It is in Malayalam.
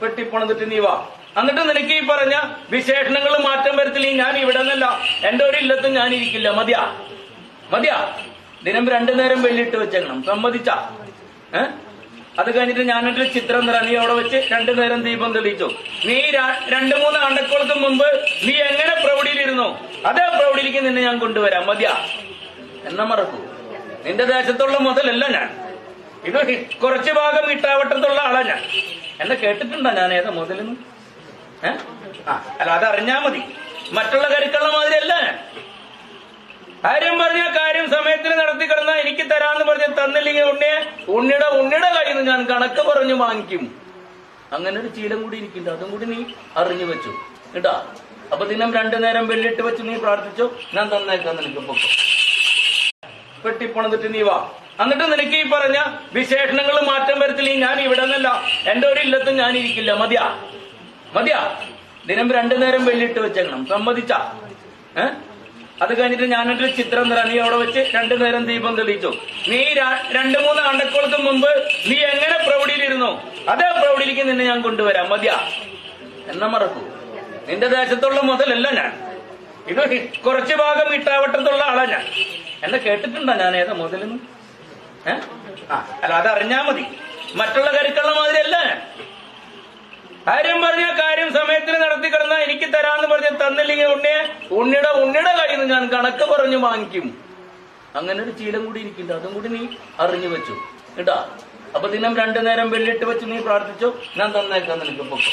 വെട്ടിപ്പണതിട്ട് നീ വാ. എന്നിട്ട് നിനക്ക് ഈ പറഞ്ഞ വിശേഷണങ്ങൾ മാറ്റം വരത്തില്ല. ഞാൻ ഇവിടെ നിന്നല്ല, എന്റെ ഒരു ഇല്ലത്തും ഞാൻ ഇരിക്കില്ല. മതിയാ മതിയാ. ദിനം 2 നേരം വെള്ളിട്ട് വെച്ചേക്കണം. സമ്മതിച്ച? അത് കഴിഞ്ഞിട്ട് ഞാനൊരു ചിത്രം തരാം. നീ അവിടെ വെച്ച് 2 നേരം ദീപം തെളിയിച്ചു. നീ 2-3 ആണ്ടക്കോളത്ത് മുമ്പ് നീ എങ്ങനെ പ്രൗഢിയിലിരുന്നു അതേ പ്രൗഢിയിലേക്ക് നിന്നെ ഞാൻ കൊണ്ടുവരാം. മതിയാ? എന്നാ മറക്കൂ. നിന്റെ ദേശത്തുള്ള മുതലല്ല ഞാൻ. ഇത് കുറച്ചു ഭാഗം ഇട്ടാവട്ടത്തുള്ള ആളാ ഞാൻ. എന്നെ കേട്ടിട്ടുണ്ടോ ഞാൻ ഏതാ മുതലെന്ന്? അല്ല, അതറിഞ്ഞാ മതി. മറ്റുള്ള കരുക്കളുടെ മാതിരിയല്ല ഞാൻ. കാര്യം പറഞ്ഞ കാര്യം സമയത്തിന് നടത്തി കിടന്നാ എനിക്ക് തരാന്ന് പറഞ്ഞ് തന്നില്ലെങ്കിൽ ഉണ്ണിയുടെ കയ്യിൽ നിന്ന് ഞാൻ കണക്ക് പറഞ്ഞു വാങ്ങിക്കും. അങ്ങനെ ഒരു ശീലം കൂടി ഇരിക്കുന്നുണ്ട്. അതും കൂടി നീ അറിഞ്ഞു വെച്ചു കേട്ടാ. അപ്പൊ ദിനം 2 നേരം വെള്ളിട്ട് വെച്ച് നീ പ്രാർത്ഥിച്ചോ, ഞാൻ തന്നേക്കാൻ നിനക്ക് പൊക്കോ. വെട്ടിപ്പണതിട്ട് നീ വാ. എന്നിട്ട് നിനക്ക് ഈ പറഞ്ഞ വിശേഷണങ്ങൾ മാറ്റം വരത്തില്ല. ഞാൻ ഇവിടെ നിന്നല്ല, എന്റെ ഒരു ഇല്ലത്തും ഞാൻ ഇരിക്കില്ല. മതിയാ മതിയാ. ദിനം 2 നേരം വെള്ളിട്ട് വെച്ചേക്കണം. സമ്മതിച്ച? അത് കഴിഞ്ഞിട്ട് ഞാനൊരു ചിത്രം തരാം. നീ അവിടെ വെച്ച് 2 നേരം ദീപം തെളിയിച്ചു. നീ 2-3 ആണ്ടക്കോളത്ത് മുമ്പ് നീ എങ്ങനെ പ്രൗഢിയിലിരുന്നു അതേ പ്രൗഢിയിലേക്ക് നിന്നെ ഞാൻ കൊണ്ടുവരാം. മതിയാ? എന്നാ മറക്കൂ. നിന്റെ ദേശത്തുള്ള മുതലല്ല ഞാൻ. ഇത് കുറച്ചു ഭാഗം ഇട്ടാവട്ടത്തുള്ള ആളാ ഞാൻ. എന്നെ കേട്ടിട്ടുണ്ടോ ഞാൻ ഏതാ മുതലെന്ന്? അല്ല, അതറിഞ്ഞാ മതി. മറ്റുള്ള കരുക്കളുടെ മാതിരിയല്ല ഞാൻ. കാര്യം പറഞ്ഞ കാര്യം സമയത്തിന് നടത്തി കിടന്നാ എനിക്ക് തരാന്ന് പറഞ്ഞ് തന്നില്ലെങ്കിൽ ഉണ്ണിയുടെ കയ്യിൽ നിന്ന് ഞാൻ കണക്ക് പറഞ്ഞു വാങ്ങിക്കും. അങ്ങനെ ഒരു ശീലം കൂടി ഇരിക്കുന്നുണ്ട്. അതും കൂടി നീ അറിഞ്ഞു വെച്ചു കേട്ടാ. അപ്പൊ ദിനം 2 നേരം വെള്ളിട്ട് വെച്ച് നീ പ്രാർത്ഥിച്ചോ, ഞാൻ തന്നേക്കാൻ നിനക്ക് പൊക്കോ.